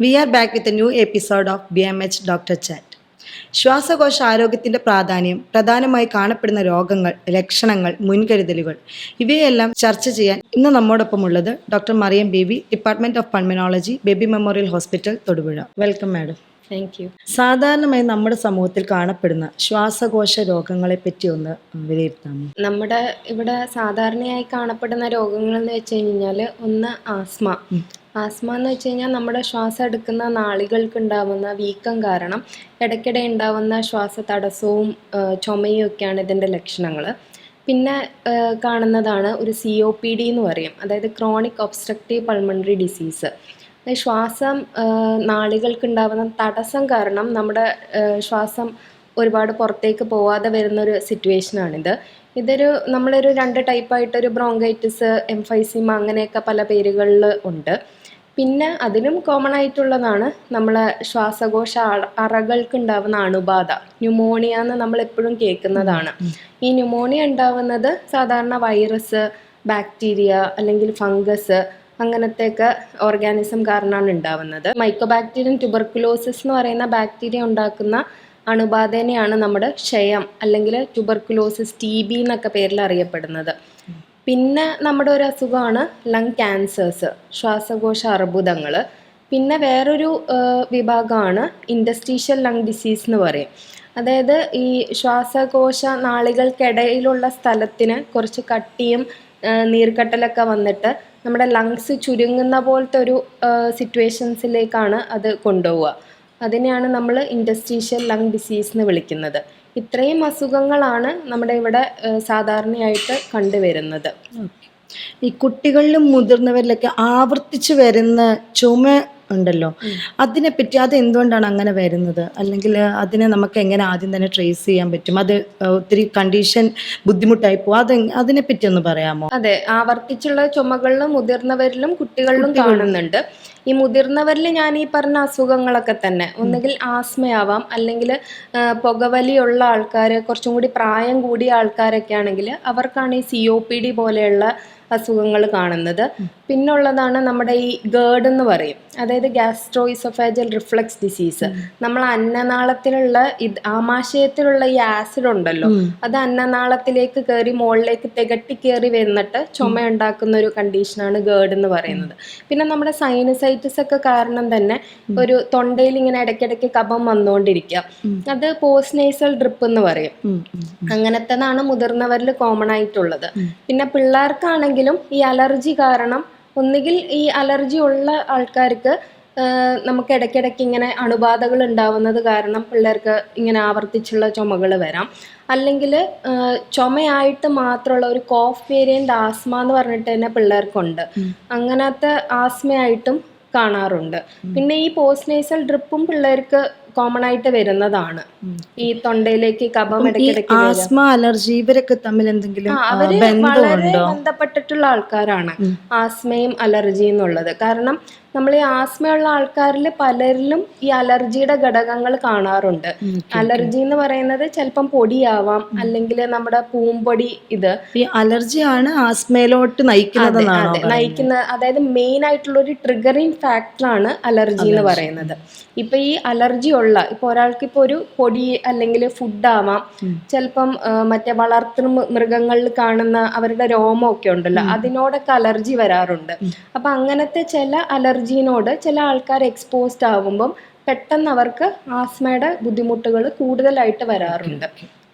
We are back with a new episode of BMH Doctor Chat. ശ്വാസകോശ ആരോഗ്യത്തിന്റെ പ്രാധാന്യം, പ്രധാനമായി കാണപ്പെടുന്ന രോഗങ്ങൾ, ലക്ഷണങ്ങൾ, മുൻകരുതലുകൾ ഇവയെല്ലാം ചർച്ച ചെയ്യാൻ ഇന്ന് നമ്മോടൊപ്പം ഉള്ളത് doctor Mariam Baby, department of pulmonology, Baby memorial hospital, Thodupuzha. Welcome madam. Thank you. സാധാരണമായി നമ്മുടെ സമൂഹത്തിൽ കാണപ്പെടുന്ന ശ്വാസകോശ രോഗങ്ങളെ പറ്റി ഒന്ന് വിലയിരുത്താമോ? നമ്മുടെ ഇവിടെ സാധാരണയായി കാണപ്പെടുന്ന രോഗങ്ങൾ എന്ന് വെച്ച് കഴിഞ്ഞാൽ ഒന്ന് ആസ്മ. ആസ്മ എന്ന് വെച്ച് കഴിഞ്ഞാൽ നമ്മുടെ ശ്വാസം എടുക്കുന്ന നാളികൾക്ക് ഉണ്ടാവുന്ന വീക്കം കാരണം ഇടയ്ക്കിടെ ഉണ്ടാവുന്ന ശ്വാസ തടസ്സവും ചുമയും ഒക്കെയാണ് ഇതിൻ്റെ ലക്ഷണങ്ങൾ. പിന്നെ കാണുന്നതാണ് ഒരു COPD എന്ന് പറയും, അതായത് ക്രോണിക് ഒബ്സ്ട്രക്റ്റീവ് പൾമണറി ഡിസീസ്. ശ്വാസം നാളികൾക്കുണ്ടാവുന്ന തടസ്സം കാരണം നമ്മുടെ ശ്വാസം ഒരുപാട് പുറത്തേക്ക് പോവാതെ വരുന്നൊരു സിറ്റുവേഷനാണിത്. നമ്മളൊരു 2 ടൈപ്പായിട്ടൊരു ബ്രോങ്കൈറ്റിസ്, എംഫൈസിമ അങ്ങനെയൊക്കെ പല പേരുകളിൽ ഉണ്ട്. പിന്നെ അതിലും കോമൺ ആയിട്ടുള്ളതാണ് നമ്മളെ ശ്വാസകോശ അറകൾക്കുണ്ടാവുന്ന അണുബാധ, ന്യൂമോണിയ എന്ന് നമ്മൾ എപ്പോഴും കേൾക്കുന്നതാണ്. ഈ ന്യൂമോണിയ ഉണ്ടാവുന്നത് സാധാരണ വൈറസ്, ബാക്ടീരിയ അല്ലെങ്കിൽ ഫംഗസ് അങ്ങനത്തെയൊക്കെ ഓർഗാനിസം കാരണമാണ് ഉണ്ടാവുന്നത്. മൈക്കോബാക്ടീരിയം ട്യൂബർക്കുലോസിസ് എന്ന് പറയുന്ന ബാക്ടീരിയ ഉണ്ടാക്കുന്ന അണുബാധേനെയാണ് നമ്മുടെ ക്ഷയം അല്ലെങ്കിൽ ട്യൂബർക്കുലോസിസ്, TB എന്നൊക്കെ പേരിൽ അറിയപ്പെടുന്നത്. പിന്നെ നമ്മുടെ ഒരു അസുഖമാണ് ലങ് ക്യാൻസേഴ്സ്, ശ്വാസകോശ അർബുദങ്ങൾ. പിന്നെ വേറൊരു വിഭാഗമാണ് ഇൻഡസ്ട്രീഷ്യൽ ലങ് ഡിസീസ് എന്ന് പറയും. അതായത് ഈ ശ്വാസകോശ നാളികൾക്കിടയിലുള്ള സ്ഥലത്തിന് കുറച്ച് കട്ടിയും നീർക്കട്ടലൊക്കെ വന്നിട്ട് നമ്മുടെ ലങ്സ് ചുരുങ്ങുന്ന പോലത്തെ ഒരു സിറ്റുവേഷൻസിലേക്കാണ് അത് കൊണ്ടുപോവുക. അതിനെയാണ് നമ്മൾ ഇൻഡസ്ട്രീഷ്യൽ ലങ് ഡിസീസ് എന്ന് വിളിക്കുന്നത്. ഇത്രയും അസുഖങ്ങളാണ് നമ്മുടെ ഇവിടെ സാധാരണയായിട്ട് കണ്ടുവരുന്നത്. ഈ കുട്ടികളിലും മുതിർന്നവരിലൊക്കെ ആവർത്തിച്ച് വരുന്ന ചുമ ഉണ്ടല്ലോ, അതിനെപ്പറ്റി അത് എന്തുകൊണ്ടാണ് അങ്ങനെ വരുന്നത്, അല്ലെങ്കിൽ അതിനെ നമുക്ക് എങ്ങനെ ആദ്യം തന്നെ ട്രേസ് ചെയ്യാൻ പറ്റും? അത് ഒത്തിരി കണ്ടീഷൻ ബുദ്ധിമുട്ടായി പോകും, അതിനെപ്പറ്റി ഒന്ന് പറയാമോ? അതെ, ആവർത്തിച്ചുള്ള ചുമകളിലും മുതിർന്നവരിലും കുട്ടികളിലും കാണുന്നുണ്ട്. ഈ മുതിർന്നവരിൽ ഞാൻ ഈ പറഞ്ഞ അസുഖങ്ങളൊക്കെ തന്നെ, ഒന്നുകിൽ ആസ്മയാവാം, അല്ലെങ്കിൽ പുകവലിയുള്ള ആൾക്കാർ, കുറച്ചും കൂടി പ്രായം കൂടിയ ആൾക്കാരൊക്കെ ആണെങ്കിൽ അവർക്കാണ് ഈ COPD പോലെയുള്ള അസുഖങ്ങൾ കാണുന്നത്. പിന്നുള്ളതാണ് നമ്മുടെ ഈ GERD എന്ന് പറയും, അതായത് ഗ്യാസ്ട്രോ ഇസോഫാജൽ റിഫ്ലക്സ് ഡിസീസ്. നമ്മൾ അന്നനാളത്തിലുള്ള ആമാശയത്തിലുള്ള ഈ ആസിഡ് ഉണ്ടല്ലോ, അത് അന്നനാളത്തിലേക്ക് കയറി മുകളിലേക്ക് തികട്ടി കയറി വന്നിട്ട് ചുമ ഉണ്ടാക്കുന്ന ഒരു കണ്ടീഷനാണ് GERD എന്ന് പറയുന്നത്. പിന്നെ നമ്മുടെ സൈനസൈറ്റിസ് ഒക്കെ കാരണം തന്നെ ഒരു തൊണ്ടയിൽ ഇങ്ങനെ ഇടയ്ക്കിടയ്ക്ക് കഫം വന്നുകൊണ്ടിരിക്കുക, അത് പോസ്റ്റ് നേസൽ ഡ്രിപ്പ് എന്ന് പറയും. അങ്ങനത്തേതാണ് മുതിർന്നവരിൽ കോമൺ ആയിട്ടുള്ളത്. പിന്നെ പിള്ളേർക്കാണെങ്കിലും ഈ അലർജി കാരണം, ഒന്നുകിൽ ഈ അലർജി ഉള്ള ആൾക്കാർക്ക് നമുക്ക് ഇടയ്ക്കിടയ്ക്ക് ഇങ്ങനെ അണുബാധകൾ ഉണ്ടാവുന്നത് കാരണം പിള്ളേർക്ക് ഇങ്ങനെ ആവർത്തിച്ചുള്ള ചുമകൾ വരാം. അല്ലെങ്കിൽ ചുമയായിട്ട് മാത്രമുള്ള ഒരു കോഫ് വേരിയൻ്റ് ആസ്മ എന്ന് പറഞ്ഞിട്ട് തന്നെ പിള്ളേർക്കുണ്ട്. അങ്ങനത്തെ ആസ്മയായിട്ടും കാണാറുണ്ട്. പിന്നെ ഈ പോസ്റ്റ് നേസൽ ഡ്രിപ്പും പിള്ളേർക്ക് കോമൺ ആയിട്ട് വരുന്നതാണ്. ഈ തൊണ്ടയിലേക്ക് കഫം ഇടയ്ക്കിടയ്ക്ക് ആസ്മ, അലർജി ഇവരൊക്കെ തമ്മിൽ എന്തെങ്കിലും അവര് വളരെ ബന്ധപ്പെട്ടിട്ടുള്ള ആൾക്കാരാണ് ആസ്മയും അലർജിയും എന്നുള്ളത്. കാരണം നമ്മൾ ഈ ആസ്മയുള്ള ആൾക്കാരിൽ പലരിലും ഈ അലർജിയുടെ ഘടകങ്ങൾ കാണാറുണ്ട്. അലർജി എന്ന് പറയുന്നത് ചിലപ്പം പൊടിയാവാം, അല്ലെങ്കിൽ നമ്മുടെ പൂമ്പൊടി. ഈ അലർജിയാണ് ആസ്മയിലോട്ട് നയിക്കുന്നത്. അതായത് മെയിൻ ആയിട്ടുള്ള ഒരു ട്രിഗറിങ് ഫാക്ടറാണ് അലർജി എന്ന് പറയുന്നത്. ഇപ്പൊ ഈ അലർജി ഉള്ള ഒരാൾക്ക് ഇപ്പൊ ഒരു പൊടി അല്ലെങ്കിൽ ഫുഡ് ആവാം, ചിലപ്പം മറ്റേ വളർത്തു മൃഗങ്ങളിൽ കാണുന്ന അവരുടെ രോമമൊക്കെ ഉണ്ടല്ലോ, അതിനോടൊക്കെ അലർജി വരാറുണ്ട്. അപ്പൊ അങ്ങനത്തെ ചില അലർജിനോട് ചില ആൾക്കാർ എക്സ്പോസ്ഡ് ആവുമ്പം പെട്ടെന്ന് അവർക്ക് ആസ്മയുടെ ബുദ്ധിമുട്ടുകൾ കൂടുതലായിട്ട് വരാറുണ്ട്.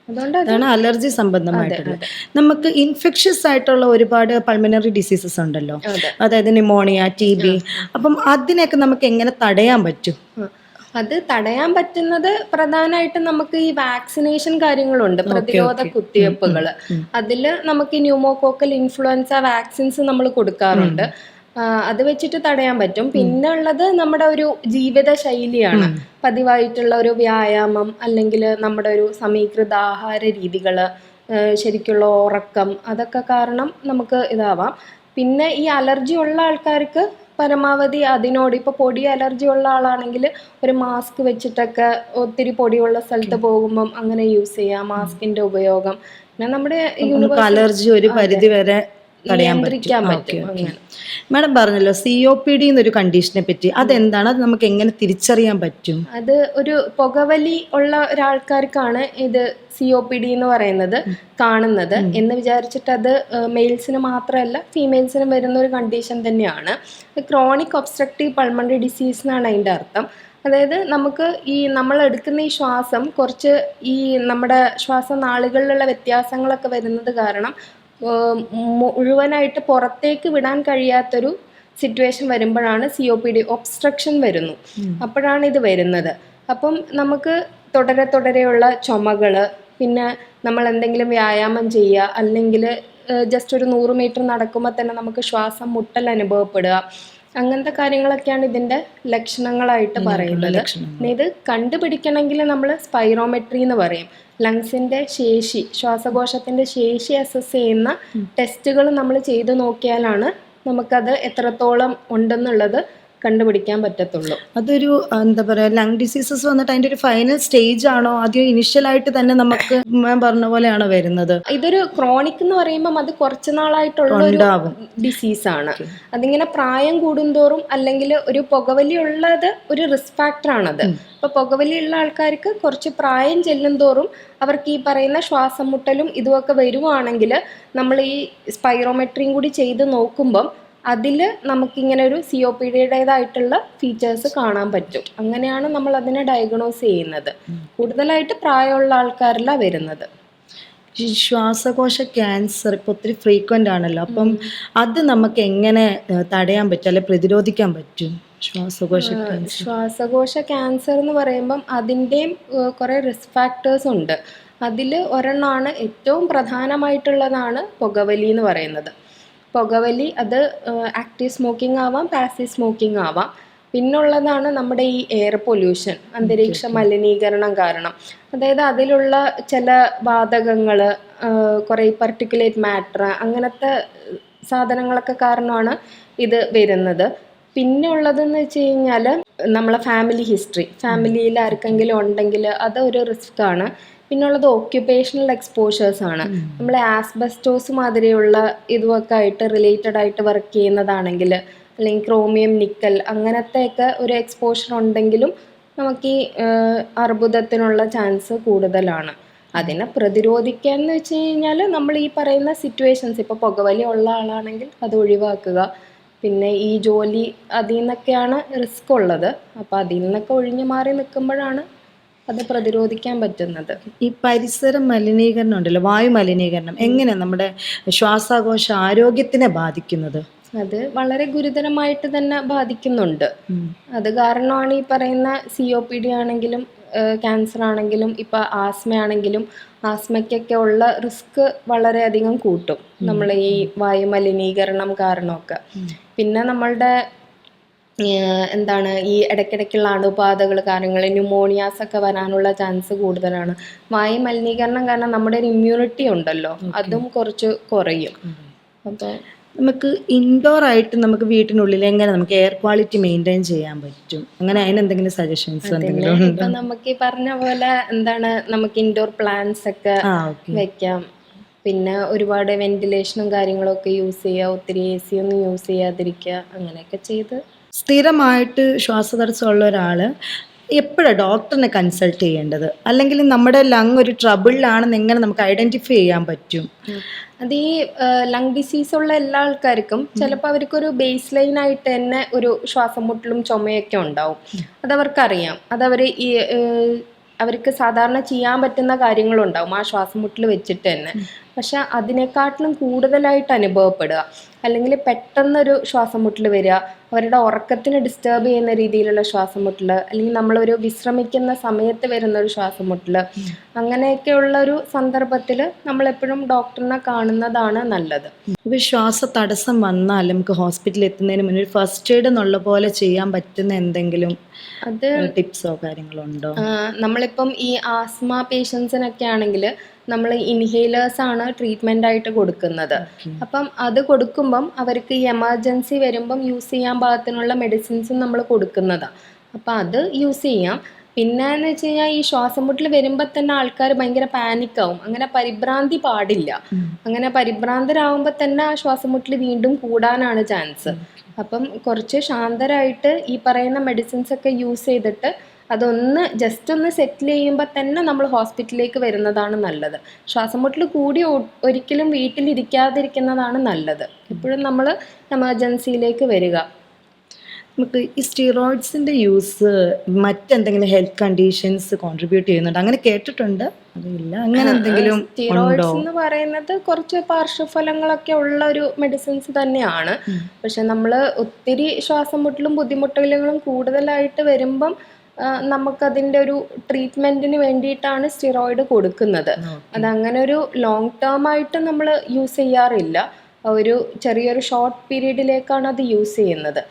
അതാണ് അലർജി സംബന്ധമായിട്ടുള്ളത്. നമുക്ക് ഇൻഫെക്ഷ്യസ് ആയിട്ടുള്ള ഒരുപാട് പൾമനറി ഡിസീസസ് ഉണ്ടല്ലോ, അതായത് ന്യൂമോണിയ, TB. അപ്പം അതിനെയൊക്കെ നമുക്ക് എങ്ങനെ തടയാൻ പറ്റും? അത് തടയാൻ പറ്റുന്നത് പ്രധാനമായിട്ടും നമുക്ക് ഈ വാക്സിനേഷൻ കാര്യങ്ങളുണ്ട്, പ്രതിരോധ കുത്തിവയ്പ്പുകൾ. അതിൽ നമുക്ക് ന്യൂമോകോക്കൽ ഇൻഫ്ലുവൻസ വാക്സിൻസ് നമ്മൾ കൊടുക്കാറുണ്ട്. അത് വെച്ചിട്ട് തടയാൻ പറ്റും. പിന്നെ ഉള്ളത് നമ്മുടെ ഒരു ജീവിത ശൈലിയാണ്, പതിവായിട്ടുള്ള ഒരു വ്യായാമം, അല്ലെങ്കിൽ നമ്മുടെ ഒരു സമീകൃത ആഹാര രീതികൾ, ശരിക്കുള്ള ഉറക്കം, അതൊക്കെ കാരണം നമുക്ക് ഇതാവാം. പിന്നെ ഈ അലർജി ഉള്ള ആൾക്കാർക്ക് പരമാവധി അതിനോട്, ഇപ്പോൾ പൊടി അലർജി ഉള്ള ആളാണെങ്കിൽ ഒരു മാസ്ക് വെച്ചിട്ടൊക്കെ ഒത്തിരി പൊടിയുള്ള സ്ഥലത്ത് പോകുമ്പം അങ്ങനെ യൂസ് ചെയ്യാം, മാസ്കിന്റെ ഉപയോഗം. പിന്നെ നമ്മുടെ അലർജി ഒരു പരിധി വരെ നിയന്ത്രിക്കാൻ പറ്റും. അങ്ങനെ മാഡം പറഞ്ഞല്ലോ COPD എന്നൊരു കണ്ടീഷനെ പറ്റി, അതെന്താണ്, അത് നമുക്ക് എങ്ങനെ തിരിച്ചറിയാൻ പറ്റും? അത് ഒരു പുകവലി ഉള്ള ഒരാൾക്കാർക്കാണ് ഇത് COPD എന്ന് പറയുന്നത് കാണുന്നത് എന്ന് വിചാരിച്ചിട്ട് അത് മെയിൽസിന് മാത്രമല്ല ഫീമെയിൽസിനും വരുന്ന ഒരു കണ്ടീഷൻ തന്നെയാണ്. ക്രോണിക് ഒബ്സ്ട്രക്റ്റീവ് പൾമണറി ഡിസീസ് എന്നാണ് അതിൻ്റെ അർത്ഥം. അതായത് നമുക്ക് ഈ നമ്മൾ എടുക്കുന്ന ഈ ശ്വാസം കുറച്ച് ഈ നമ്മുടെ ശ്വാസനാളികളിലുള്ള വ്യത്യാസങ്ങളൊക്കെ വരുന്നത് കാരണം മുഴുവനായിട്ട് പുറത്തേക്ക് വിടാൻ കഴിയാത്തൊരു സിറ്റുവേഷൻ വരുമ്പോഴാണ് COPD ഒബ്സ്ട്രക്ഷൻ വരുന്നു, അപ്പോഴാണ് ഇത് വരുന്നത്. അപ്പം നമുക്ക് തുടരെയുള്ള ചുമകൾ, പിന്നെ നമ്മൾ എന്തെങ്കിലും വ്യായാമം ചെയ്യുക, അല്ലെങ്കിൽ ജസ്റ്റ് ഒരു 100 മീറ്റർ നടക്കുമ്പോൾ തന്നെ നമുക്ക് ശ്വാസം മുട്ടൽ അനുഭവപ്പെടുക, അങ്ങനത്തെ കാര്യങ്ങളൊക്കെയാണ് ഇതിൻ്റെ ലക്ഷണങ്ങളായിട്ട് പറയുന്നത്. ഇത് കണ്ടുപിടിക്കണമെങ്കിൽ നമ്മൾ സ്പൈറോമെട്രി എന്ന് പറയും. ലങ്സിൻ്റെ ശേഷി, ശ്വാസകോശത്തിൻ്റെ ശേഷി അസസ് ചെയ്യുന്ന ടെസ്റ്റുകൾ നമ്മൾ ചെയ്ത് നോക്കിയാലാണ് നമുക്കത് എത്രത്തോളം ഉണ്ടെന്നുള്ളത് കണ്ടുപിടിക്കാൻ പറ്റത്തുള്ളൂ. അതൊരു എന്താ പറയുക, ലങ് ഡിസീസസ് വന്നിട്ട് അതിൻ്റെ ഒരു ഫൈനൽ സ്റ്റേജ് ആണോ, ആദ്യം ഇനിഷ്യലായിട്ട് തന്നെ നമുക്ക് പറഞ്ഞ പോലെയാണോ വരുന്നത്? ഇതൊരു ക്രോണിക് എന്ന് പറയുമ്പം അത് കുറച്ച് നാളായിട്ടുള്ള ഒരു ഡിസീസാണ്. അതിങ്ങനെ പ്രായം കൂടുന്തോറും, അല്ലെങ്കിൽ ഒരു പുകവലി ഉള്ളത് ഒരു റിസ്ക് ഫാക്ടറാണത്. അപ്പോൾ പുകവലി ഉള്ള ആൾക്കാർക്ക് കുറച്ച് പ്രായം ചെല്ലും തോറും അവർക്ക് ഈ പറയുന്ന ശ്വാസം മുട്ടലും ഇതുമൊക്കെ വരുവാണെങ്കിൽ നമ്മൾ ഈ സ്പൈറോമെട്രിയും കൂടി ചെയ്ത് നോക്കുമ്പം അതിൽ നമുക്കിങ്ങനെ ഒരു COPDയുടേതായിട്ടുള്ള ഫീച്ചേഴ്സ് കാണാൻ പറ്റും. അങ്ങനെയാണ് നമ്മൾ അതിനെ ഡയഗ്നോസ് ചെയ്യുന്നത്. കൂടുതലായിട്ട് പ്രായമുള്ള ആൾക്കാരിലാണ് വരുന്നത്. ശ്വാസകോശ ക്യാൻസർ ഇപ്പോൾ ഒത്തിരി ഫ്രീക്വൻ്റ് ആണല്ലോ, അപ്പം അത് നമുക്ക് എങ്ങനെ തടയാൻ പറ്റും, അല്ലെ പ്രതിരോധിക്കാൻ പറ്റും? ശ്വാസകോശ ക്യാൻസർ എന്ന് പറയുമ്പം അതിൻ്റെയും കുറേ റിസ്ക് ഫാക്ടേഴ്സ് ഉണ്ട്. അതിൽ ഒരെണ്ണമാണ്, ഏറ്റവും പ്രധാനമായിട്ടുള്ളതാണ് പുകവലി എന്ന് പറയുന്നത്. പുകവലി അത് ആക്റ്റീവ് സ്മോക്കിംഗ് ആവാം, പാസീവ് സ്മോക്കിംഗ് ആവാം. പിന്നുള്ളതാണ് നമ്മുടെ ഈ എയർ പൊല്യൂഷൻ, അന്തരീക്ഷ മലിനീകരണം കാരണം. അതായത് അതിലുള്ള ചില വാതകങ്ങൾ, കുറേ പർട്ടിക്കുലേറ്റ് മാറ്റർ, അങ്ങനത്തെ സാധനങ്ങളൊക്കെ കാരണമാണ് ഇത് വരുന്നത്. പിന്നെ ഉള്ളതെന്ന് വെച്ച് കഴിഞ്ഞാൽ നമ്മളെ ഫാമിലി ഹിസ്റ്ററി, ഫാമിലിയിൽ ആർക്കെങ്കിലും ഉണ്ടെങ്കിൽ അതൊരു റിസ്ക് ആണ്. പിന്നുള്ളത് ഓക്യുപ്പേഷണൽ എക്സ്പോഷേഴ്സ് ആണ്. നമ്മൾ ആസ്ബസ്റ്റോസ് മാതിരിയുള്ള ഇതുമൊക്കെ ആയിട്ട് റിലേറ്റഡ് ആയിട്ട് വർക്ക് ചെയ്യുന്നതാണെങ്കിൽ, അല്ലെങ്കിൽ ക്രോമിയം, നിക്കൽ, അങ്ങനത്തെയൊക്കെ ഒരു എക്സ്പോഷർ ഉണ്ടെങ്കിലും നമുക്ക് ഈ അർബുദത്തിനുള്ള ചാൻസ് കൂടുതലാണ്. അതിനെ പ്രതിരോധിക്കാൻ എന്ന് വെച്ച് കഴിഞ്ഞാൽ നമ്മൾ ഈ പറയുന്ന സിറ്റുവേഷൻസ്, ഇപ്പോൾ പുകവലി ഉള്ള ആളാണെങ്കിൽ അത് ഒഴിവാക്കുക. പിന്നെ ഈ ജോലി അതിൽ നിന്നൊക്കെയാണ് റിസ്ക് ഉള്ളത്. അപ്പോൾ അതിൽ നിന്നൊക്കെ ഒഴിഞ്ഞു മാറി നിൽക്കുമ്പോഴാണ് അത് പ്രതിരോധിക്കാൻ പറ്റുന്നത്. ഈ പരിസര മലിനീകരണം ഉണ്ടല്ലോ, വായു മലിനീകരണം, എങ്ങനെ നമ്മുടെ ശ്വാസകോശ ആരോഗ്യത്തിനെ ബാധിക്കുന്നത്? അത് വളരെ ഗുരുതരമായിട്ട് തന്നെ ബാധിക്കുന്നുണ്ട്. അത് കാരണമാണ് ഈ പറയുന്ന COPD ആണെങ്കിലും ക്യാൻസർ ആണെങ്കിലും ഇപ്പം ആസ്മയാണെങ്കിലും ആസ്മയ്ക്കൊക്കെ ഉള്ള റിസ്ക് വളരെയധികം കൂട്ടും നമ്മൾ ഈ വായു മലിനീകരണം കാരണമൊക്കെ. പിന്നെ നമ്മളുടെ എന്താണ് ഈ ഇടയ്ക്കിടയ്ക്കുള്ള അണുബാധകൾ, കാര്യങ്ങൾ, ന്യൂമോണിയാസ് ഒക്കെ വരാനുള്ള ചാൻസ് കൂടുതലാണ്. വായു മലിനീകരണം കാരണം നമ്മുടെ ഒരു ഇമ്മ്യൂണിറ്റി ഉണ്ടല്ലോ, അതും കുറച്ച് കുറയും. അപ്പോൾ നമുക്ക് ഇൻഡോർ ആയിട്ട് നമുക്ക് വീട്ടിനുള്ളിൽ എങ്ങനെ നമുക്ക് എയർ ക്വാളിറ്റി മെയിൻറ്റെയിൻ ചെയ്യാൻ പറ്റും? അങ്ങനെ അതിനെന്തെങ്കിലും സജഷൻസ് എന്തെങ്കിലും ഉണ്ടോ? ഇപ്പം നമുക്ക് ഈ പറഞ്ഞ പോലെ എന്താണ്, നമുക്ക് ഇൻഡോർ പ്ലാന്റ്സ് ഒക്കെ വെക്കാം. പിന്നെ ഒരുപാട് വെന്റിലേഷനും കാര്യങ്ങളും ഒക്കെ യൂസ് ചെയ്യുക, ഒത്തിരി AC ഒന്നും യൂസ് ചെയ്യാതിരിക്കുക, അങ്ങനെയൊക്കെ ചെയ്ത്. സ്ഥിരമായിട്ട് ശ്വാസതടസ്സമുള്ള ഒരാൾ എപ്പോഴാണ് ഡോക്ടറിനെ കൺസൾട്ട് ചെയ്യേണ്ടത്? അല്ലെങ്കിൽ നമ്മുടെ ലങ് ഒരു ട്രബിളിലാണെന്ന് എങ്ങനെ നമുക്ക് ഐഡൻറ്റിഫൈ ചെയ്യാൻ പറ്റും? അത് ഈ ലങ് ഡിസീസ് ഉള്ള എല്ലാ ആൾക്കാർക്കും ചിലപ്പോൾ അവർക്കൊരു ബേസ് ലൈൻ ആയിട്ട് തന്നെ ഒരു ശ്വാസം മുട്ടലും ചുമയൊക്കെ ഉണ്ടാവും. അതവർക്കറിയാം. അതവർ ഈ അവർക്ക് സാധാരണ ചെയ്യാൻ പറ്റുന്ന കാര്യങ്ങളുണ്ടാവും ആ ശ്വാസം മുട്ടൽ വെച്ചിട്ട് തന്നെ. പക്ഷെ അതിനെക്കാട്ടിലും കൂടുതലായിട്ട് അനുഭവപ്പെടുക, അല്ലെങ്കിൽ പെട്ടെന്നൊരു ശ്വാസം മുട്ടൽ വരിക, അവരുടെ ഉറക്കത്തിന് ഡിസ്റ്റർബ് ചെയ്യുന്ന രീതിയിലുള്ള ശ്വാസം മുട്ടൽ, അല്ലെങ്കിൽ നമ്മളൊരു വിശ്രമിക്കുന്ന സമയത്ത് വരുന്ന ഒരു ശ്വാസം മുട്ടൽ, അങ്ങനെയൊക്കെയുള്ള ഒരു സന്ദർഭത്തിൽ നമ്മളെപ്പോഴും ഡോക്ടറിനെ കാണുന്നതാണ് നല്ലത്. ഇപ്പോൾ ശ്വാസ തടസ്സം വന്നാൽ നമുക്ക് ഹോസ്പിറ്റലിൽ എത്തുന്നതിന് മുന്നേ ഒരു ഫസ്റ്റ് എയ്ഡ് എന്നുള്ള പോലെ ചെയ്യാൻ പറ്റുന്ന എന്തെങ്കിലും അത് ടിപ്സോ കാര്യങ്ങളോ ഉണ്ടോ? നമ്മളിപ്പം ഈ ആസ്മ പേഷ്യൻസിനൊക്കെ ആണെങ്കിൽ നമ്മൾ ഇൻഹേലേഴ്സ് ആണ് ട്രീറ്റ്മെൻ്റ് ആയിട്ട് കൊടുക്കുന്നത്. അപ്പം അത് കൊടുക്കുമ്പം അവർക്ക് ഈ എമർജൻസി വരുമ്പം യൂസ് ചെയ്യാൻ പാകത്തിനുള്ള മെഡിസിൻസും നമ്മൾ കൊടുക്കുന്നതാണ്. അപ്പം അത് യൂസ് ചെയ്യാം. പിന്നെ എന്ന് വെച്ച് കഴിഞ്ഞാൽ ഈ ശ്വാസം മുട്ടൽ വരുമ്പോൾ തന്നെ ആൾക്കാർ ഭയങ്കര പാനിക്കാവും. അങ്ങനെ പരിഭ്രാന്തി പാടില്ല. അങ്ങനെ പരിഭ്രാന്തരാകുമ്പോൾ തന്നെ ആ ശ്വാസം മുട്ടൽ വീണ്ടും കൂടാനാണ് ചാൻസ്. അപ്പം കുറച്ച് ശാന്തരായിട്ട് ഈ പറയുന്ന മെഡിസിൻസ് ഒക്കെ യൂസ് ചെയ്തിട്ട് അതൊന്ന് ജസ്റ്റ് ഒന്ന് സെറ്റിൽ ചെയ്യുമ്പോൾ തന്നെ നമ്മൾ ഹോസ്പിറ്റലിലേക്ക് വരുന്നതാണ് നല്ലത്. ശ്വാസം മുട്ടൽ കൂടി ഒരിക്കലും വീട്ടിലിരിക്കാതിരിക്കുന്നതാണ് നല്ലത്. എപ്പോഴും നമ്മൾ എമർജൻസിയിലേക്ക് വരിക. നമുക്ക് ഈ സ്റ്റിറോയിഡ്സിന്റെ യൂസ് മറ്റെന്തെങ്കിലും ഹെൽത്ത് കണ്ടീഷൻസ് കോൺട്രിബ്യൂട്ട് ചെയ്യുന്നുണ്ട് അങ്ങനെ കേട്ടിട്ടുണ്ട്, അറിയില്ല, അങ്ങനെ എന്തെങ്കിലും ഉണ്ടോ? സ്റ്റിറോയിഡ്സ് എന്ന് പറയുന്നത് കുറച്ച് പാർശ്വഫലങ്ങളൊക്കെ ഉള്ള ഒരു മെഡിസിൻസ് തന്നെയാണ്. പക്ഷെ നമ്മൾ ഒത്തിരി ശ്വാസം മുട്ടലും ബുദ്ധിമുട്ടുകളും കൂടുതലായിട്ട് വരുമ്പം നമുക്കതിൻ്റെ ഒരു ട്രീറ്റ്മെൻറ്റിന് വേണ്ടിയിട്ടാണ് സ്റ്റിറോയിഡ് കൊടുക്കുന്നത്. അതങ്ങനെ ഒരു ലോങ് ടേം ആയിട്ട് നമ്മൾ യൂസ് ചെയ്യാറില്ല. ഒരു ചെറിയൊരു ഷോർട്ട് പീരീഡിലേക്കാണ് അത് യൂസ് ചെയ്യുന്നത്.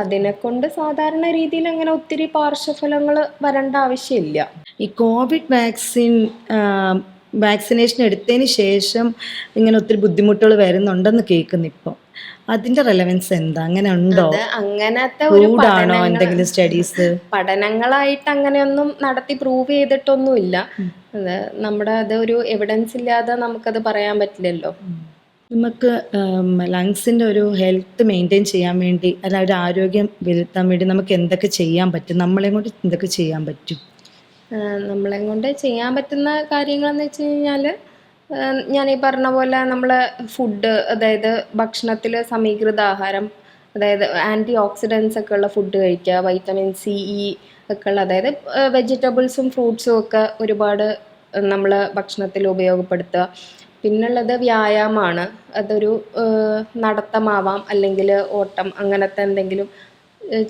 അതിനെ കൊണ്ട് സാധാരണ രീതിയിൽ അങ്ങനെ ഒത്തിരി പാർശ്വഫലങ്ങൾ വരേണ്ട ആവശ്യമില്ല. ഈ കോവിഡ് വാക്സിനേഷൻ എടുത്തതിന് ശേഷം ഇങ്ങനെ ഒത്തിരി ബുദ്ധിമുട്ടുകൾ വരുന്നുണ്ടെന്ന് കേൾക്കുന്നു. ഇപ്പം അതിന്റെ റെലവൻസ് എന്താ, അങ്ങനെ ഉണ്ടോ? അങ്ങനത്തെ ഒരു ചൂടാണോ എന്തെങ്കിലും സ്റ്റഡീസ്? പഠനങ്ങളായിട്ട് അങ്ങനെയൊന്നും നടത്തി പ്രൂവ് ചെയ്തിട്ടൊന്നുമില്ല. അത് ഒരു എവിഡൻസ് ഇല്ലാതെ നമുക്കത് പറയാൻ പറ്റില്ലല്ലോ. നമുക്ക് ലങ്സിന്റെ ഒരു ഹെൽത്ത് മെയിൻറ്റെയിൻ ചെയ്യാൻ വേണ്ടി, അല്ല ഒരു ആരോഗ്യം വരുത്താൻ വേണ്ടി നമുക്ക് എന്തൊക്കെ ചെയ്യാൻ പറ്റും? നമ്മളെ കൊണ്ട് എന്തൊക്കെ ചെയ്യാൻ പറ്റും? നമ്മളെ കൊണ്ട് ചെയ്യാൻ പറ്റുന്ന കാര്യങ്ങളെന്ന് വെച്ച് കഴിഞ്ഞാൽ, ഞാൻ ഈ പറഞ്ഞ പോലെ നമ്മൾ ഫുഡ്, അതായത് ഭക്ഷണത്തിൽ സമീകൃത ആഹാരം, അതായത് ആൻറ്റി ഓക്സിഡൻസ് ഒക്കെ ഉള്ള ഫുഡ് കഴിക്കുക, വൈറ്റമിൻ സി, ഇ ഒക്കെ ഉള്ള, അതായത് വെജിറ്റബിൾസും ഫ്രൂട്ട്സും ഒക്കെ ഒരുപാട് നമ്മൾ ഭക്ഷണത്തിൽ ഉപയോഗപ്പെടുത്തുക. പിന്നുള്ളത് വ്യായാമമാണ്. അതൊരു നടത്തമാവാം, അല്ലെങ്കിൽ ഓട്ടം, അങ്ങനത്തെ എന്തെങ്കിലും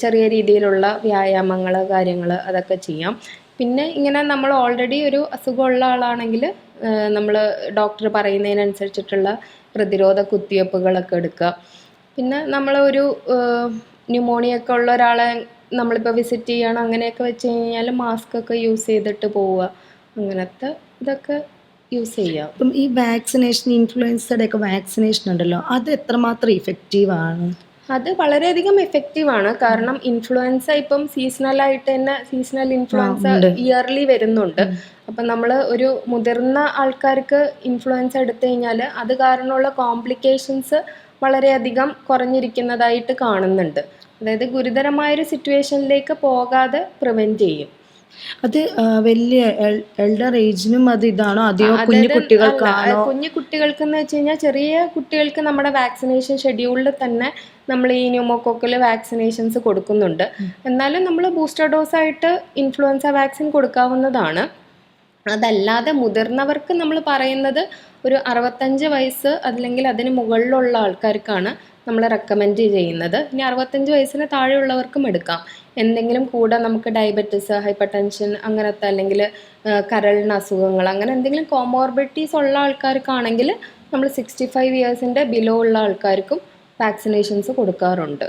ചെറിയ രീതിയിലുള്ള വ്യായാമങ്ങൾ, കാര്യങ്ങൾ അതൊക്കെ ചെയ്യാം. പിന്നെ ഇങ്ങനെ നമ്മൾ ഓൾറെഡി ഒരു അസുഖമുള്ള ആളാണെങ്കിൽ നമ്മൾ ഡോക്ടർ പറയുന്നതിനനുസരിച്ചിട്ടുള്ള പ്രതിരോധ കുത്തിവയ്പ്പുകളൊക്കെ എടുക്കുക. പിന്നെ നമ്മൾ ഒരു ന്യൂമോണിയ ഒക്കെ ഉള്ള ഒരാളെ നമ്മളിപ്പോൾ വിസിറ്റ് ചെയ്യണം, അങ്ങനെയൊക്കെ വെച്ച് കഴിഞ്ഞാൽ മാസ്ക് ഒക്കെ യൂസ് ചെയ്തിട്ട് പോവുക. അങ്ങനത്തെ ഇതൊക്കെ യൂസ് ചെയ്യാം. ഇപ്പം ഈ വാക്സിനേഷൻ, ഇൻഫ്ലുവൻസയുടെ ഒക്കെ വാക്സിനേഷൻ ഉണ്ടല്ലോ, അത് എത്രമാത്രം ഇഫക്റ്റീവാണ്? അത് വളരെയധികം എഫക്റ്റീവാണ്. കാരണം ഇൻഫ്ലുവൻസ ഇപ്പം സീസണലായിട്ട് തന്നെ, സീസണൽ ഇൻഫ്ലുവൻസ ഇയർലി വരുന്നുണ്ട്. അപ്പം നമ്മൾ ഒരു മുതിർന്ന ആൾക്കാർക്ക് ഇൻഫ്ലുവൻസ എടുത്തു കഴിഞ്ഞാൽ അത് കാരണമുള്ള കോംപ്ലിക്കേഷൻസ് വളരെയധികം കുറഞ്ഞിരിക്കുന്നതായിട്ട് കാണുന്നുണ്ട്. അതായത് ഗുരുതരമായൊരു സിറ്റുവേഷനിലേക്ക് പോകാതെ പ്രിവെൻറ്റ് ചെയ്യും. അത് വലിയ എൽഡർ ഏജിനും അത് ഇതാണോ, അതെയോ കുഞ്ഞു കുട്ടികൾക്കാണോ? കുഞ്ഞു കുട്ടികൾക്കെന്ന് വെച്ച് കഴിഞ്ഞാൽ, ചെറിയ കുട്ടികൾക്ക് നമ്മുടെ വാക്സിനേഷൻ ഷെഡ്യൂളിൽ തന്നെ നമ്മൾ ഈ ന്യൂമോകോക്കൽ വാക്സിനേഷൻസ് കൊടുക്കുന്നുണ്ട്. എന്നാലും നമ്മൾ ബൂസ്റ്റർ ഡോസായിട്ട് ഇൻഫ്ലുവൻസ വാക്സിൻ കൊടുക്കാവുന്നതാണ്. അതല്ലാതെ മുതിർന്നവർക്ക് നമ്മൾ പറയുന്നത് ഒരു 65 വയസ്സ് അല്ലെങ്കിൽ അതിന് മുകളിലുള്ള ആൾക്കാർക്കാണ് നമ്മൾ റെക്കമെൻഡ് ചെയ്യുന്നത്. ഇനി 65 വയസ്സിന് താഴെയുള്ളവർക്കും എടുക്കാം. എന്തെങ്കിലും കൂടെ നമുക്ക് ഡയബറ്റിസ്, ഹൈപ്പർ ടെൻഷൻ, അങ്ങനത്തെ, അല്ലെങ്കിൽ കരളിന് അസുഖങ്ങൾ, അങ്ങനെ എന്തെങ്കിലും കോമോർബിഡിറ്റീസ് ഉള്ള ആൾക്കാർക്കാണെങ്കിൽ നമ്മൾ 65 ഇയേഴ്സിൻ്റെ ബിലോ ഉള്ള ആൾക്കാർക്കും വാക്സിനേഷൻസ് കൊടുക്കാറുണ്ട്.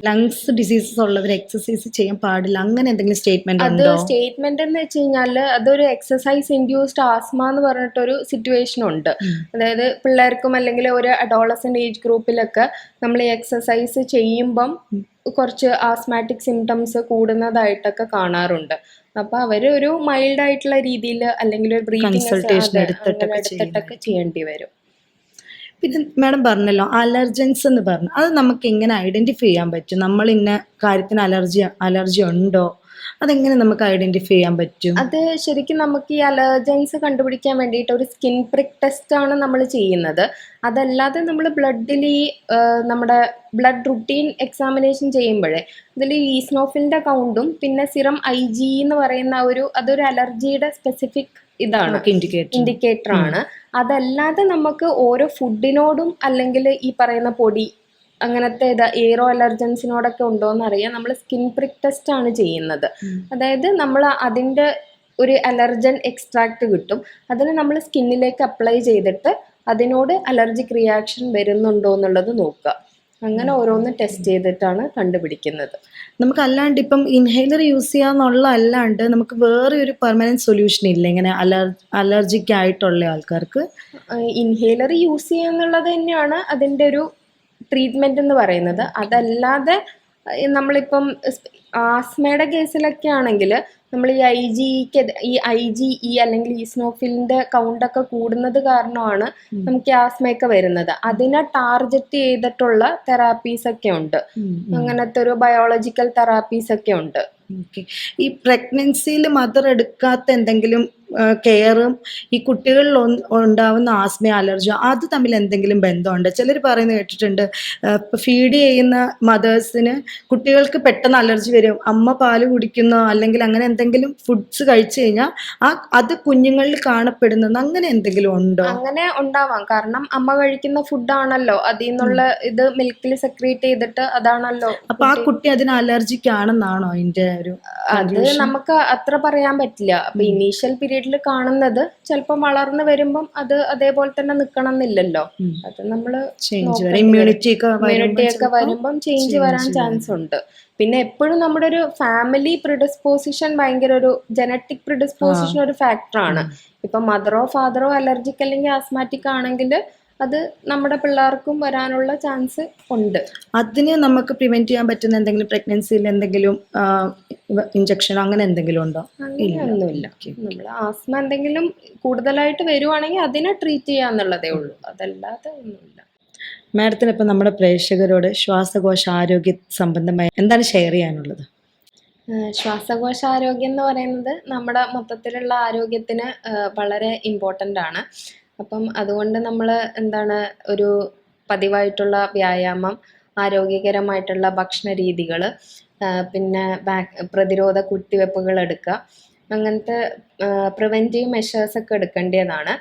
ലങ്സ് ഡിസീസസ് ഉള്ളവർ എക്സസൈസ് ചെയ്യാൻ പാടില്ല, അങ്ങനെ എന്തെങ്കിലും സ്റ്റേറ്റ്മെന്റ് അത് ഉണ്ടോ? സ്റ്റേറ്റ്മെന്റ് എന്ന് വെച്ച് കഴിഞ്ഞാൽ, അതൊരു എക്സസൈസ് ഇൻഡ്യൂസ്ഡ് ആസ്മ എന്ന് പറഞ്ഞിട്ടൊരു സിറ്റുവേഷൻ ഉണ്ട്. അതായത് പിള്ളേർക്കും അല്ലെങ്കിൽ ഒരു അഡോളസെന്റ് ഏജ് ഗ്രൂപ്പിലൊക്കെ നമ്മൾ ഈ എക്സസൈസ് ചെയ്യുമ്പം കുറച്ച് ആസ്മാറ്റിക് സിംറ്റംസ് കൂടുന്നതായിട്ടൊക്കെ കാണാറുണ്ട്. അപ്പൊ അവര് ഒരു മൈൽഡ് ആയിട്ടുള്ള രീതിയിൽ അല്ലെങ്കിൽ ഒരു ബ്രീതിങ് എടുത്തിട്ടൊക്കെ ചെയ്യേണ്ടി വരും. പിന്നെ മാഡം പറഞ്ഞല്ലോ അലർജൻസ് എന്ന് പറഞ്ഞു, അത് നമുക്ക് എങ്ങനെ ഐഡന്റിഫൈ ചെയ്യാൻ പറ്റും? നമ്മൾ ഇന്ന കാര്യത്തിന് അലർജി ഉണ്ടോ, അതെങ്ങനെ നമുക്ക് ഐഡന്റിഫൈ ചെയ്യാൻ പറ്റും? അത് ശരിക്കും നമുക്ക് ഈ അലർജൻസ് കണ്ടുപിടിക്കാൻ വേണ്ടിയിട്ട് ഒരു സ്കിൻ പ്രിക്ക് ടെസ്റ്റ് ആണ് നമ്മൾ ചെയ്യുന്നത്. അതല്ലാതെ നമ്മൾ ബ്ലഡിൽ ഈ നമ്മുടെ ബ്ലഡ് റുട്ടീൻ എക്സാമിനേഷൻ ചെയ്യുമ്പോഴേ ഇതിൽ ഈസ്നോഫിലിൻ്റെ കൗണ്ടും പിന്നെ സിറം IG എന്ന് പറയുന്ന അതൊരു അലർജിയുടെ സ്പെസിഫിക് ഇതാണ്, ഇൻഡിക്കേറ്റർ ആണ്. അതല്ലാതെ നമുക്ക് ഓരോ ഫുഡിനോടും അല്ലെങ്കിൽ ഈ പറയുന്ന പൊടി, അങ്ങനത്തെ എയറോ അലർജൻസിനോടൊക്കെ ഉണ്ടോ എന്നറിയാൻ നമ്മൾ സ്കിൻ പ്രിക്ക് ടെസ്റ്റ് ആണ് ചെയ്യുന്നത്. അതായത് നമ്മൾ അതിൻ്റെ ഒരു അലർജൻ എക്സ്ട്രാക്ട് കിട്ടും. അതിന് നമ്മൾ സ്കിന്നിലേക്ക് അപ്ലൈ ചെയ്തിട്ട് അതിനോട് അലർജിക് റിയാക്ഷൻ വരുന്നുണ്ടോ എന്നുള്ളത് നോക്കുക. അങ്ങനെ ഓരോന്ന് ടെസ്റ്റ് ചെയ്തിട്ടാണ് കണ്ടുപിടിക്കുന്നത്. നമുക്ക് അല്ലാണ്ട് ഇപ്പം ഇൻഹേലർ യൂസ് ചെയ്യാന്നുള്ള അല്ലാണ്ട് നമുക്ക് വേറെ ഒരു പെർമനന്റ് സൊല്യൂഷൻ ഇല്ല ഇങ്ങനെ അലർജിക് ആയിട്ടുള്ള ആൾക്കാർക്ക്? ഇൻഹേലർ യൂസ് ചെയ്യാന്നുള്ളത് തന്നെയാണ് അതിൻ്റെ ഒരു ട്രീറ്റ്മെന്റ് എന്ന് പറയുന്നത്. അതല്ലാതെ നമ്മളിപ്പം ആസ്മയുടെ കേസിലൊക്കെ ആണെങ്കിൽ നമ്മൾ ഈ IgE അല്ലെങ്കിൽ ഈസ്നോഫിലിന്റെ കൗണ്ടൊക്കെ കൂടുന്നത് കാരണമാണ് നമുക്ക് ഈ ആസ്മയൊക്കെ വരുന്നത്. അതിനെ ടാർഗറ്റ് ചെയ്തിട്ടുള്ള തെറാപ്പീസ് ഒക്കെ ഉണ്ട്. അങ്ങനത്തെ ഒരു ബയോളജിക്കൽ തെറാപ്പീസ് ഒക്കെ ഉണ്ട്. ഓക്കെ. ഈ പ്രഗ്നൻസിയിൽ മദർ എടുക്കാത്ത എന്തെങ്കിലും കെയറും ഈ കുട്ടികളിൽ ഉണ്ടാവുന്ന ആസ്മ അലർജി അത് തമ്മിൽ എന്തെങ്കിലും ബന്ധമുണ്ട്? ചിലർ പറയുന്നത് കേട്ടിട്ടുണ്ട്, ഫീഡ് ചെയ്യുന്ന മദേഴ്സിന് കുട്ടികൾക്ക് പെട്ടെന്ന് അലർജി വരും, അമ്മ പാല് കുടിക്കുന്ന അല്ലെങ്കിൽ അങ്ങനെ എന്തെങ്കിലും ഫുഡ്സ് കഴിച്ചു കഴിഞ്ഞാൽ അത് കുഞ്ഞുങ്ങളിൽ കാണപ്പെടുന്നത്, അങ്ങനെ എന്തെങ്കിലും ഉണ്ടോ? അങ്ങനെ ഉണ്ടാവാം. കാരണം അമ്മ കഴിക്കുന്ന ഫുഡാണല്ലോ, അതിൽ നിന്നുള്ള ഇത് മിൽക്കിൽ സെക്രീറ്റ് ചെയ്തിട്ട് അതാണല്ലോ. അപ്പൊ ആ കുട്ടി അതിന് അലർജിക്ക് ആണെന്നാണോ അതിന്റെ ഒരു? അത് നമുക്ക് അത്ര പറയാൻ പറ്റില്ല. അപ്പൊ ഇനീഷ്യൽ പീരീഡിൽ കാണുന്നത് ചിലപ്പോൾ വളർന്നു വരുമ്പം അത് അതേപോലെ തന്നെ നിക്കണം എന്നില്ലല്ലോ. അത് നമ്മള് ഇമ്മ്യൂണിറ്റി ഒക്കെ വരുമ്പം ചേഞ്ച് വരാൻ ചാൻസ് ഉണ്ട്. പിന്നെ എപ്പോഴും നമ്മുടെ ഒരു ഫാമിലി പ്രിഡിസ്പോസിഷൻ ഭയങ്കര ഒരു ജനറ്റിക് പ്രിഡിസ്പോസിഷൻ ഒരു ഫാക്ടറാണ്. ഇപ്പൊ മദറോ ഫാദറോ അലർജിക് അല്ലെങ്കിൽ ആസ്മാറ്റിക് ആണെങ്കിൽ അത് നമ്മുടെ പിള്ളേർക്കും വരാനുള്ള ചാൻസ് ഉണ്ട്. അതിന് നമുക്ക് പ്രിവെന്റ് ചെയ്യാൻ പറ്റുന്ന എന്തെങ്കിലും പ്രഗ്നൻസിയിൽ എന്തെങ്കിലും ഇഞ്ചക്ഷൻ അങ്ങനെ എന്തെങ്കിലും ഉണ്ടോ? അങ്ങനെയൊന്നുമില്ല. നമ്മൾ ആസ്മ എന്തെങ്കിലും കൂടുതലായിട്ട് വരുവാണെങ്കിൽ അതിനെ ട്രീറ്റ് ചെയ്യാന്നുള്ളതേ ഉള്ളൂ, അതല്ലാതെ ഒന്നുമില്ല. മാഡത്തിന് ഇപ്പം നമ്മുടെ പ്രേക്ഷകരോട് ശ്വാസകോശ ആരോഗ്യ സംബന്ധമായി എന്താണ് ഷെയർ ചെയ്യാനുള്ളത്? ശ്വാസകോശ ആരോഗ്യം എന്ന് പറയുന്നത് നമ്മുടെ മൊത്തത്തിലുള്ള ആരോഗ്യത്തിന് വളരെ ഇമ്പോർട്ടൻ്റ് ആണ്. അപ്പം അതുകൊണ്ട് നമ്മൾ ഒരു പതിവായിട്ടുള്ള വ്യായാമം, ആരോഗ്യകരമായിട്ടുള്ള ഭക്ഷണ രീതികൾ, പിന്നെ പ്രതിരോധ കുത്തിവെപ്പുകൾ എടുക്കുക, അങ്ങനത്തെ പ്രിവെൻറ്റീവ് മെഷേഴ്സ് ഒക്കെ എടുക്കേണ്ടതാണ്.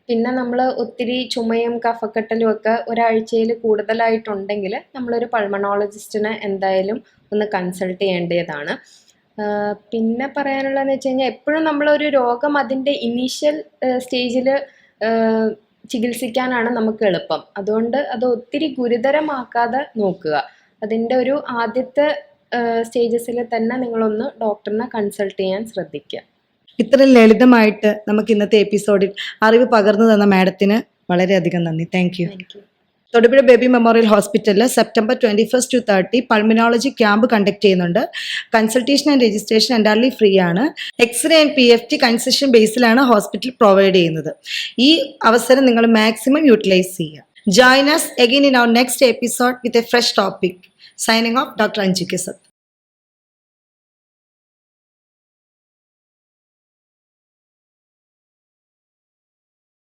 പിന്നെ നമ്മൾ ഒത്തിരി ചുമയും കഫക്കെട്ടലും ഒക്കെ ഒരാഴ്ചയിൽ കൂടുതലായിട്ടുണ്ടെങ്കിൽ നമ്മളൊരു പൾമണോളജിസ്റ്റിനെ എന്തായാലും ഒന്ന് കൺസൾട്ട് ചെയ്യേണ്ടതാണ്. പിന്നെ പറയാനുള്ളതെന്ന് വെച്ച് കഴിഞ്ഞാൽ എപ്പോഴും നമ്മളൊരു രോഗം അതിൻ്റെ ഇനീഷ്യൽ സ്റ്റേജിൽ ചികിത്സിക്കാനാണ് നമുക്ക് എളുപ്പം. അതുകൊണ്ട് അത് ഒത്തിരി ഗുരുതരമാക്കാതെ നോക്കുക. അതിൻ്റെ ഒരു ആദ്യത്തെ സ്റ്റേജസിൽ തന്നെ നിങ്ങളൊന്ന് ഡോക്ടറിനെ കൺസൾട്ട് ചെയ്യാൻ ശ്രദ്ധിക്കുക. ഇത്രയും ലളിതമായിട്ട് നമുക്ക് ഇന്നത്തെ എപ്പിസോഡിൽ അറിവ് പകർന്നു തന്ന മാഡത്തിന് വളരെയധികം നന്ദി. Thank you. Thodupuzha Baby Memorial ഹോസ്പിറ്റലിൽ September 21 to 30 pulmonology camp conduct ചെയ്യുന്നുണ്ട്. Consultation and registration entirely free ആണ്. എക്സ്റേ ആൻഡ് PFT കൺസെഷൻ ബേസിലാണ് ഹോസ്പിറ്റൽ പ്രൊവൈഡ് ചെയ്യുന്നത്. ഈ അവസരം നിങ്ങൾ മാക്സിമം യൂട്ടിലൈസ് ചെയ്യുക. Join us again in our next episode with a fresh topic. Signing off, Dr. Anju Kesat.